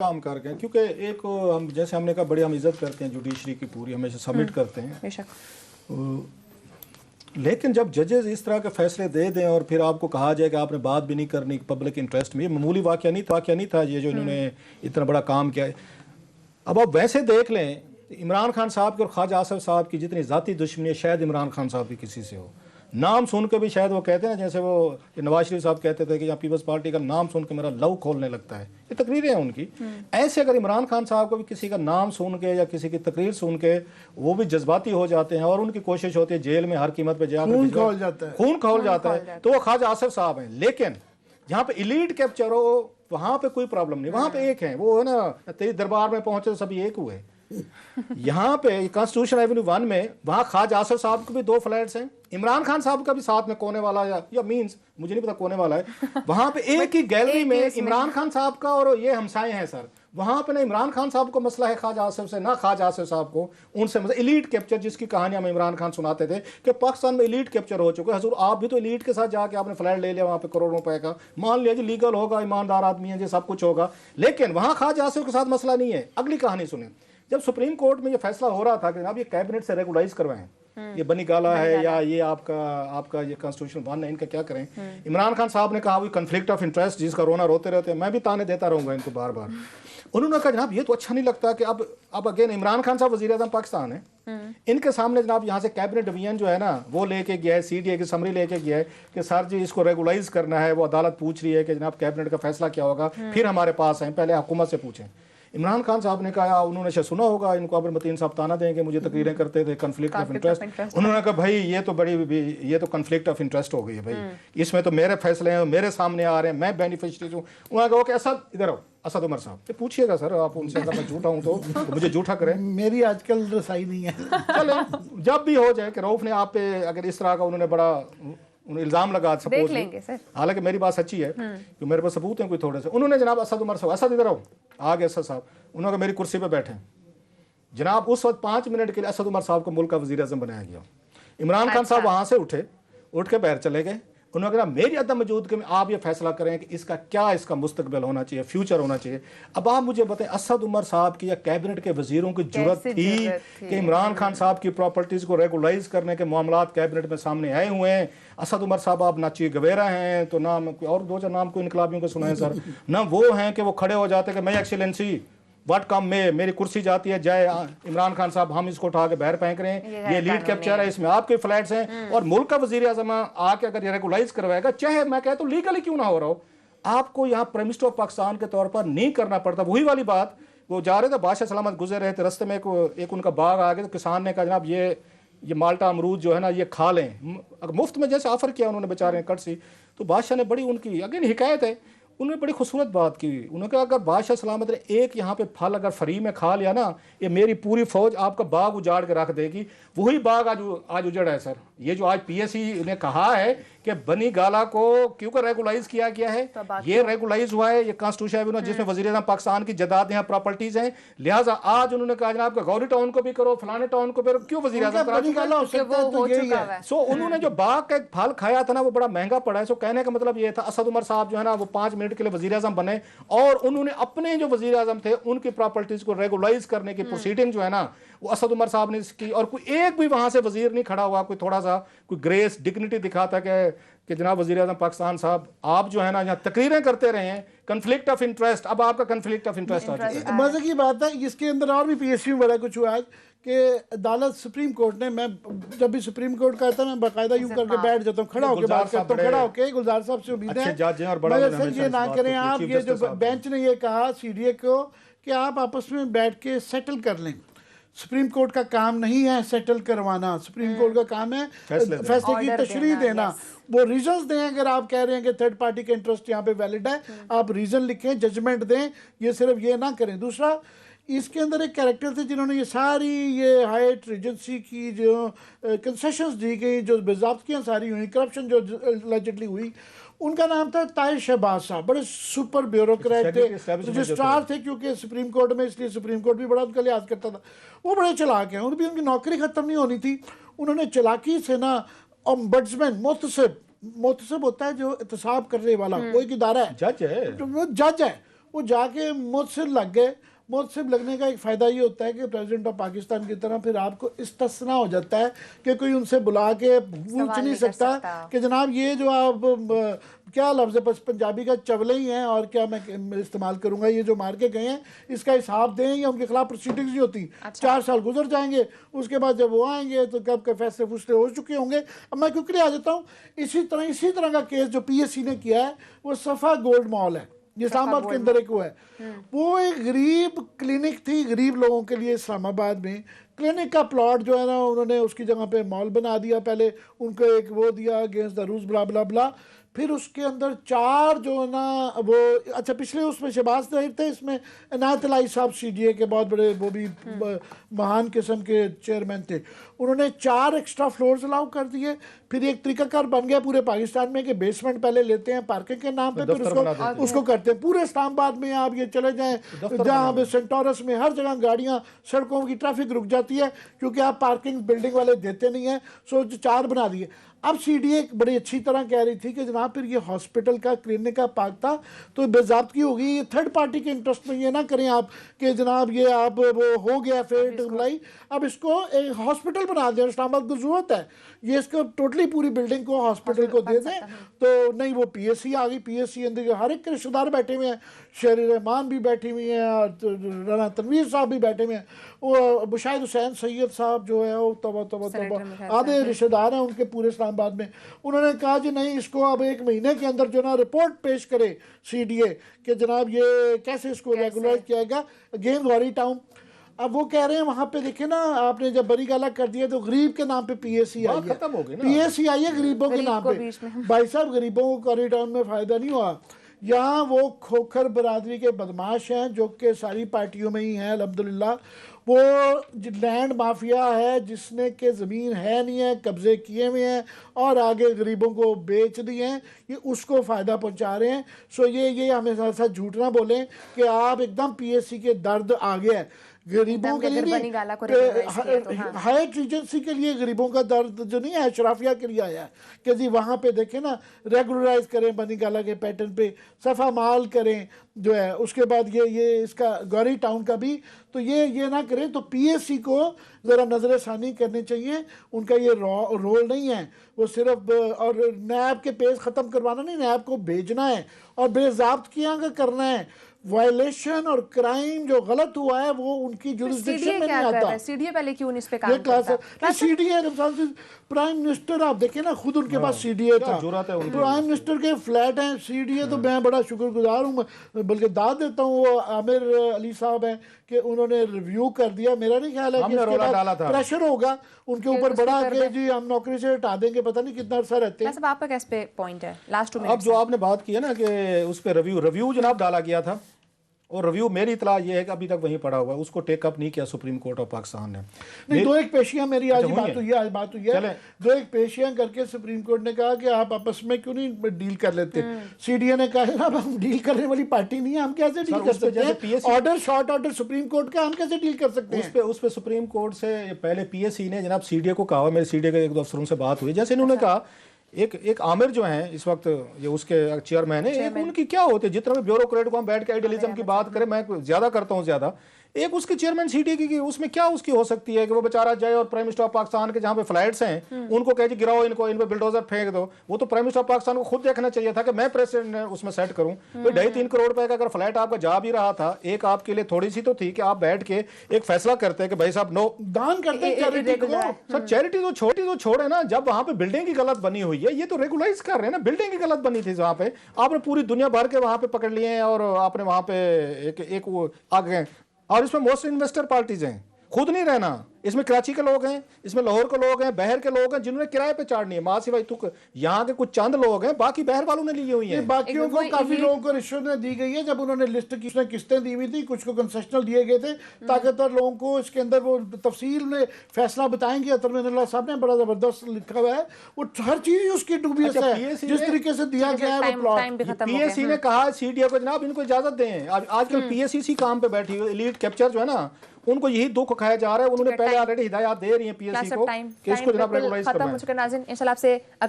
کام کر گئے کیونکہ ایک ہم جیسے ہم نے کہا بڑی ہم عزت کرتے ہیں جوڈیشری کی پوری ہمیشہ سبمٹ کرتے ہیں لیکن جب ججز اس طرح کے فیصلے دے دیں اور پھر آپ کو کہا جائے کہ آپ نے بات بھی نہیں کرنی پبلک انٹرسٹ میں، یہ معمولی واقعہ نہیں تھا یہ جو انہوں نے اتنا بڑا کام کیا ہے۔ اب آپ ویسے دیکھ لیں عمران خان صاحب کی اور خواجہ آصف صاحب کی جتنی ذاتی دشمنی ہے شاید عمران خان صاحب کی کسی سے ہو، نام سن کے بھی شاید وہ کہتے ہیں جیسے وہ نواز شریف صاحب کہتے تھے کہ یہاں پیپلز پارٹی کا نام سن کے میرا لو کھولنے لگتا ہے، یہ تقریریں ہیں ان کی۔ ایسے اگر عمران خان صاحب کو بھی کسی کا نام سن کے یا کسی کی تقریر سن کے وہ بھی جذباتی ہو جاتے ہیں اور ان کی کوشش ہوتی ہے جیل میں ہر قیمت پہ جا کے خون کھول جاتا ہے، تو وہ خواجہ آصف صاحب ہیں۔ لیکن جہاں پہ ایلیٹ کیپچر ہو وہاں پہ کوئی پرابلم نہیں، وہاں پہ ایک ہیں، وہ ہے نا تیری دربار میں پہنچے سبھی ایک ہوئے۔ یہاں پہ کانسٹیٹیوشن ایونیو 1 میں وہاں خواجہ آصف صاحب کو بھی 2 فلیٹس ہیں، عمران خان صاحب کا بھی ساتھ میں کونے والا یا مینز مجھے نہیں پتا کونے والا ہے، وہاں پہ ایک ہی گیلری میں عمران خان صاحب کا اور یہ ہمسائے ہیں سر، وہاں پہ نہ عمران خان صاحب کو مسئلہ ہے خواجہ آصف سے، نہ خواجہ آصف صاحب کو ان سے مسئلہ۔ ایلیٹ کیپچر جس کی کہانی ہم عمران خان سناتے تھے کہ پاکستان میں ایلیٹ کیپچر ہو چکا ہے، حضور آپ بھی تو ایلیٹ کے ساتھ جا کے آپ نے فلیٹ لے لیا وہاں پہ کروڑوں روپے کا، مان لیا جی لیگل ہوگا، ایماندار آدمی ہے جی سب کچھ ہوگا، لیکن وہاں خواجہ آصف کے ساتھ مسئلہ نہیں ہے۔ اگلی کہانی سنیں، جب سپریم کورٹ میں یہ فیصلہ ہو رہا تھا کہ جناب یہ کیبنٹ سے ریگولائز کروائیں، یہ بنی گالا ہے یا یہ آپ کا یہ کانسٹیٹیوشن 1 ہے، ان کا کیا کریں، عمران خان صاحب نے کہا وہ کنفلکٹ آف انٹرسٹ جس کا رونا روتے رہتے ہیں، میں بھی تانے دیتا رہوں گا ان کو بار بار۔ انہوں نے کہا جناب یہ تو اچھا نہیں لگتا کہ اب اگین عمران خان صاحب وزیر اعظم پاکستان ہے، ان کے سامنے جناب یہاں سے کیبنٹ ڈویژن جو ہے نا وہ لے کے گیا ہے، سی ڈی اے کی سمری لے کے گیا ہے کہ سر جی اس کو ریگولائز کرنا ہے، وہ عدالت پوچھ رہی ہے کہ جناب کیبنٹ کا فیصلہ کیا ہوگا، پھر ہمارے پاس ہیں، پہلے حکومت سے پوچھیں۔ عمران خان صاحب نے کہا انہوں نے سنا ہوگا ان کو عبر متین صاحب تانا دیں گے مجھے تقریریں کرتے تھے کنفلکٹ آف انٹرسٹ، انہوں نے کہا بھائی یہ تو کنفلکٹ آف انٹرسٹ ہو گئی ہے بھائی، اس میں تو میرے فیصلے ہیں میرے سامنے آ رہے ہیں، میں بینیفیشری ہوں۔ انہوں نے کہا کہ اسد ادھر آؤ، اسد عمر صاحب پوچھیے گا سر آپ ان سے، اگر میں جھوٹا ہوں تو مجھے جھوٹا کریں، میری آج کل رسائی نہیں ہے۔ چلیں جب بھی ہو جائے کہ رؤف نے آپ پہ اگر اس طرح کا انہوں نے بڑا الزام لگا سپوز، حالانکہ میری بات سچی ہے کہ میرے پاس ثبوت ہیں کوئی تھوڑے سے، انہوں نے جناب اسد عمر صاحب اسد ادھر آؤ، آگے اسد صاحب، انہوں نے میری کرسی پہ بیٹھے جناب، اس وقت 5 منٹ کے لیے اسد عمر صاحب کو ملک کا وزیر اعظم بنایا گیا۔ عمران خان صاحب وہاں سے اٹھ کے باہر چلے گئے، انہوں نے کہا میری عدم موجودگی میں آپ یہ فیصلہ کریں کہ اس کا مستقبل ہونا چاہیے، فیوچر ہونا چاہیے۔ اب آپ مجھے بتائیں اسد عمر صاحب کی یا کیبنٹ کے وزیروں کی جرت تھی کہ عمران خان صاحب کی پراپرٹیز کو ریگولائز کرنے کے معاملات کیبنٹ میں سامنے آئے ہوئے ہیں، اسد عمر صاحب آپ نہ چیف گویرا ہیں تو نہ اور 2-4 نام کو انقلابیوں کے سنائیں سر، نہ وہ ہیں کہ وہ کھڑے ہو جاتے کہ میں ایکسیلنسی واٹ کم میں میری کرسی جاتی ہے جائے عمران خان صاحب ہم اس کو اٹھا کے باہر پھینک رہے ہیں، یہ لیڈ کیپچر ہے، اس میں آپ کے فلیٹس ہیں، اور ملک کا وزیر اعظم آ کے اگر یہ ریگولائز کروائے گا چاہے میں کہتا ہوں لیگلی کیوں نہ ہو رہا ہو، آپ کو یہاں پرائم منسٹر آف پاکستان کے طور پر نہیں کرنا پڑتا۔ وہی والی بات، وہ جا رہے تھے بادشاہ سلامت گزر رہے تھے، رستے میں ایک ان کا باغ آ گیا تو کسان نے کہا جناب یہ مالٹا امرود جو ہے نا یہ کھا لیں، مفت میں جیسے آفر کیا انہوں نے بیچارے کٹ سی، تو بادشاہ نے بڑی ان کی اگین حکایت ہے، انہوں نے بڑی خوبصورت بات کی، انہوں نے کہا اگر بادشاہ سلامت نے ایک یہاں پہ پھل اگر فری میں کھا لیا نا یہ میری پوری فوج آپ کا باغ اجاڑ کے رکھ دے گی۔ وہی باغ آج اجڑا ہے سر، یہ جو آج پی ایس سی نے کہا ہے کہ بنی گالا کو کیونکہ ریگولائز کیا گیا ہے، یہ ریگولائز ہوا ہے، یہ کانسٹیٹیوشن ایونیو جس میں وزیر اعظم پاکستان کی جائیداد یہاں پراپرٹیز ہیں، لہٰذا آج انہوں نے کہا جناب کہ گوری ٹاؤن کو بھی کرو فلانے ٹاؤن کو بھی کرو، کیوں وزیر اعظم سو انہوں نے جو باغ کا ایک پھل کھایا تھا نا وہ بڑا مہنگا پڑا ہے، سو کہنے کا مطلب یہ تھا اسد عمر صاحب جو ہے نا وہ 5 منٹ کے لیے وزیر اعظم بنے اور انہوں نے اپنے جو وزیر اعظم تھے ان کی پراپرٹیز کو ریگولائز کرنے کی پروسیڈنگ جو ہے نا وہ اسد عمر صاحب نے اس کی، اور کوئی ایک بھی وہاں سے وزیر نہیں کھڑا ہوا کوئی تھوڑا سا کوئی گریس ڈگنیٹی دکھاتا کہ جناب وزیر اعظم پاکستان صاحب آپ جو ہے نا یہاں تقریریں کرتے رہے ہیں کنفلکٹ آف انٹرسٹ، اب آپ کا کنفلکٹ آف انٹرسٹ آ چکا ہے۔ مزے کی بات ہے اس کے اندر اور بھی پی ایس سی میں بڑا کچھ ہوا ہے کہ عدالت سپریم کورٹ نے، میں جب بھی سپریم کورٹ کا آتا میں باقاعدہ یوں کر کے بیٹھ جاتا ہوں، کھڑا ہو کے بات کرتا ہوں، کھڑا ہو کے گلزار صاحب سے امید ہے مگر سر یہ نہ کریں آپ، یہ جو بینچ نے یہ کہا سی ڈی اے کو کہ آپ آپس میں بیٹھ کے سیٹل کر لیں، سپریم کورٹ کا کام نہیں ہے سیٹل کروانا، سپریم کورٹ کا کام ہے فیصلے کی تشریح دینا، وہ ریزنز دیں، اگر آپ کہہ رہے ہیں کہ تھرڈ پارٹی کا انٹرسٹ یہاں پہ ویلڈ ہے آپ ریزن لکھیں، ججمنٹ دیں، یہ صرف یہ نہ کریں۔ دوسرا اس کے اندر ایک کریکٹر تھے جنہوں نے یہ ساری یہ ہائٹ ریجنسی کی جو کنسیشنز دی گئی، جو باضابطگیاں ساری ہوئی، کرپشن جو اللیجڈلی ہوئی، ان کا نام تھا طاہر شہباز صاحب، بڑے سپر بیوروکریٹ تھے، رجسٹرار تھے کیونکہ سپریم کورٹ میں، اس لیے سپریم کورٹ بھی بڑا ان کا لحاظ کرتا تھا، وہ بڑے چلاک ہیں، ان کی نوکری ختم نہیں ہونی تھی، انہوں نے چلاکی سے نا امبڈسمن محتسب ہوتا ہے جو احتساب کرنے والا، وہ ایک ادارہ ہے، جج ہے، وہ جج ہے، وہ جا کے متصل لگ گئے. متصب لگنے کا ایک فائدہ یہ ہوتا ہے کہ پریزیڈنٹ آف پاکستان کی طرح پھر آپ کو استثنا ہو جاتا ہے کہ کوئی ان سے بلا کے پوچھ نہیں سکتا کہ جناب یہ جو آپ کیا لفظ ہے بس پنجابی کا چولے ہی ہیں اور کیا میں استعمال کروں گا, یہ جو مار کے گئے ہیں اس کا حساب دیں, یا ان کے خلاف پروسیڈنگز ہی ہوتی. 4 سال گزر جائیں گے, اس کے بعد جب وہ آئیں گے تو کب کے فیصلے فیصلے ہو چکے ہوں گے. اب میں کیوں آ جاتا ہوں, اسی طرح کا کیس جو پی ایس سی نے کیا ہے وہ صفا گولڈ مال ہے, یہ اسلام آباد کے اندر ایک وہ ہے. وہ ایک غریب کلینک تھی غریب لوگوں کے لیے اسلام آباد میں. کلینک کا پلاٹ جو ہے نا انہوں نے اس کی جگہ پہ مال بنا دیا, پہلے ان کو ایک وہ دیا اگینسٹ دا رولز بلا بلا بلا. پھر اس کے اندر 4 جو نا وہ اچھا پچھلے اس میں شہباز طاہر تھے, اس میں عنایت الہی صاحب سی ڈی اے کے بہت بڑے وہ بھی مہان قسم کے چیئرمین تھے. انہوں نے 4 ایکسٹرا فلورز الاؤ کر دیے. پھر ایک طریقہ کار بن گیا پورے پاکستان میں کہ بیسمنٹ پہلے لیتے ہیں پارکنگ کے نام پہ, پھر اس کو کرتے ہیں. پورے اسلام آباد میں آپ یہ چلے جائیں جہاں پہ سینٹورس میں ہر جگہ گاڑیاں سڑکوں کی ٹریفک رک جاتی ہے کیونکہ آپ پارکنگ بلڈنگ والے دیتے نہیں ہیں. سو 4 بنا دیے. اب سی ڈی اے بڑی اچھی طرح کہہ رہی تھی کہ جناب پھر یہ ہاسپٹل کا کلینک کا پارک تھا تو بے ضابطگی ہوگی. یہ تھرڈ پارٹی کے انٹرسٹ میں یہ نہ کریں آپ کہ جناب یہ آپ وہ ہو گیا فیٹ ملائی, اب اس کو ایک ہاسپٹل بنا دیں. اسلام آباد کو ضرورت ہے یہ اس کو ٹوٹلی پوری بلڈنگ کو ہاسپٹل کو دے دیں. تو نہیں وہ پی ایس سی آ گئی. پی ایس سی اندر ہر ایک کے رشتہ دار بیٹھے ہوئے ہیں, شہر رحمان بھی بیٹھی ہوئی ہیں اور رانا تنویر صاحب بھی بیٹھے ہوئے ہیں, وہ مشاہد حسین سید صاحب جو ہے وہ توبہ آدھے رشتہ دار ہیں ان کے پورے اسلام آباد میں. انہوں نے کہا جی نہیں اس کو اب 1 مہینے کے اندر جو نا رپورٹ پیش کرے سی ڈی اے کہ جناب یہ کیسے اس کو ریگولائز کیا گا. Again Ghori town. اب وہ کہہ رہے ہیں وہاں پہ دیکھیں نا آپ نے جب بری گالا کر دیا تو غریب کے نام پہ پی ایس سی آئی ہے. پی ایس سی آئی ہے غریبوں کے نام پہ. بھائی صاحب غریبوں کو غوری ٹاؤن میں فائدہ نہیں ہوا. یہاں وہ کھوکھر برادری کے بدماش ہیں جو کہ ساری پارٹیوں میں ہی ہیں الحمدللہ. وہ لینڈ مافیا ہے جس نے کہ زمین ہے نہیں ہے, قبضے کیے ہوئے ہیں اور آگے غریبوں کو بیچ دیے ہیں, یہ اس کو فائدہ پہنچا رہے ہیں. سو یہ ہمیں ساتھ جھوٹ نہ بولیں کہ آپ ایک دم پی ایس سی کے درد آ گیا ہے غریبوں کے لیے. ہائٹ ریجنسی کے لیے غریبوں کا درد جو نہیں ہے اشرافیہ کے لیے آیا ہے کہ جی وہاں پہ دیکھیں نا ریگولرائز کریں بنی گالا کے پیٹرن پہ, صفا مال کریں جو ہے. اس کے بعد یہ اس کا گوری ٹاؤن کا بھی تو یہ نہ کریں. تو پی ایس سی کو ذرا نظر ثانی کرنی چاہیے. ان کا یہ رول نہیں ہے وہ صرف اور نیب کے پیج ختم کروانا نہیں, نیب کو بھیجنا ہے اور بے ضابطگیاں کا کرنا ہے. وائلیشن اور کرائم جو غلط ہوا ہے وہ ان کی جورسڈکشن میں نہیں آتا. سی ڈی اے پہلے کیوں اس پہ کام کرتا؟ C D A prime minister آپ دیکھیں نا خود ان کے پاس سی ڈی اے تھا, پرائم منسٹر کے فلیٹ ہیں سی ڈی اے. تو میں بڑا شکر گزار ہوں, بلکہ داد دیتا ہوں وہ عامر علی صاحب ہیں کہ انہوں نے ریویو کر دیا. میرا نہیں خیال ہے کہ اس کے بعد پریشر ہوگا ان کے اوپر بڑا کہ جی ہم نوکری سے ہٹا دیں گے, پتہ نہیں کتنا عرصہ رہتے ہیں. آپ کا کیس پہ پوائنٹ ہے لاسٹ 2 منٹ؟ اب جو آپ نے بات کی ہے نا کہ اس پہ ریویو جناب ڈالا گیا تھا, اور ریویو میری اطلاع یہ ہے کہ ابھی تک وہیں پڑا ہوا ہے, اس کو ٹیک اپ نہیں کیا سپریم کورٹ آف پاکستان نے. نہیں 2 ایک پیشیاں میری آج بات ہوئی ہے 2 ایک پیشیاں کر کے سپریم کورٹ نے کہا کہ آپ آپس میں کیوں نہیں ڈیل کر لیتے. سی ڈی اے نے کہا جناب ہم ڈیل کرنے والی پارٹی نہیں ہے, ہم کیسے ڈیل کر سکتے ہیں؟ Order short order supreme court کا ہم کیسے ڈیل کر سکتے ہیں؟ اس پہ سپریم کورٹ سے پہلے پی ایس سی نے جناب سی ڈی اے کو کہا, میرے سی ڈی اے کے 1-2 افسروں سے بات ہوئی, جیسے انہوں نے کہا ایک عامر جو ہیں اس وقت یہ اس کے چیئرمین ہیں, ان کی کیا ہوتے جتنا بھی بیوروکریٹ کو ہم بیٹھ کے آئیڈیلزم کی بات کریں, میں زیادہ کرتا ہوں زیادہ, ایک اس کے چیئرمین سی ڈی کی اس میں کیا اس کی ہو سکتی ہے کہ وہ بیچارہ جائے اور پرائم منسٹر آف پاکستان کے جہاں پہ فلائٹس ہیں ان کو کہے جی گراؤ ان کو, ان پہ بلڈوزر پھینک دو. وہ تو پرائم منسٹر آف پاکستان کو خود دیکھنا چاہیے تھا کہ میں پریزیڈنٹ اس میں سیٹ کروں. 2.5-3 کروڑ روپے کا اگر فلائٹ آپ کا جا بھی رہا تھا, ایک آپ کے لیے تھوڑی سی تو تھی کہ آپ بیٹھ کے ایک فیصلہ کرتے کہ بھائی صاحب نو دان کرتے چیریٹی کو. سر چیریٹی تو چھوٹی تو چھوڑے نا, جب وہاں پہ بلڈنگ کی غلط بنی ہوئی ہے یہ تو ریگولائز کر رہے ہیں نا. بلڈنگ کی غلط بنی تھی وہاں پہ, آپ نے پوری دنیا بھر کے وہاں پہ پکڑ لیے ہیں اور آپ نے وہاں پہ ایک وہ آ گئے. اور اس میں موسٹ انویسٹر پارٹیز ہیں, خود نہیں رہنا. اس میں کراچی کے لوگ ہیں, اس میں لاہور کے لوگ ہیں, بحر کے لوگ ہیں جنہوں نے کرائے پہ چاڑنی ہے. ماں سوائے یہاں کے کچھ چند لوگ ہیں, باقی بحر والوں نے لی ہوئی ہیں. باقیوں کو کافی لوگوں کو رشوت دی گئی ہے. جب انہوں نے لسٹ کی قسطیں دی ہوئی تھی, کچھ کو کنسیشنل دیے گئے تھے طاقتور لوگوں کو. اس کے اندر وہ تفصیل میں فیصلہ بتائیں گے. اطہر اللہ صاحب نے بڑا زبردست لکھا ہوا ہے, وہ ہر چیز اس کی ڈوبیس ہے جس طریقے سے دیا گیا ہے وہ پلاٹ. پی ایس سی نے کہا سی ڈی اے کو جناب ان کو اجازت دیں. آج کل پی ایس سی کام پہ بیٹھی ہوئی ایلیٹ کیپچر جو ہے نا, ان کو یہی دکھ کھایا جا رہا ہے. انہوں نے پہلے آلریڈی ہدایات دے رہی ہیں پی ایس سی کو کہ اس کو جناب ریگولائز کرنا ہے. ختم ہو چکا ناظرین, انشاءاللہ آپ سے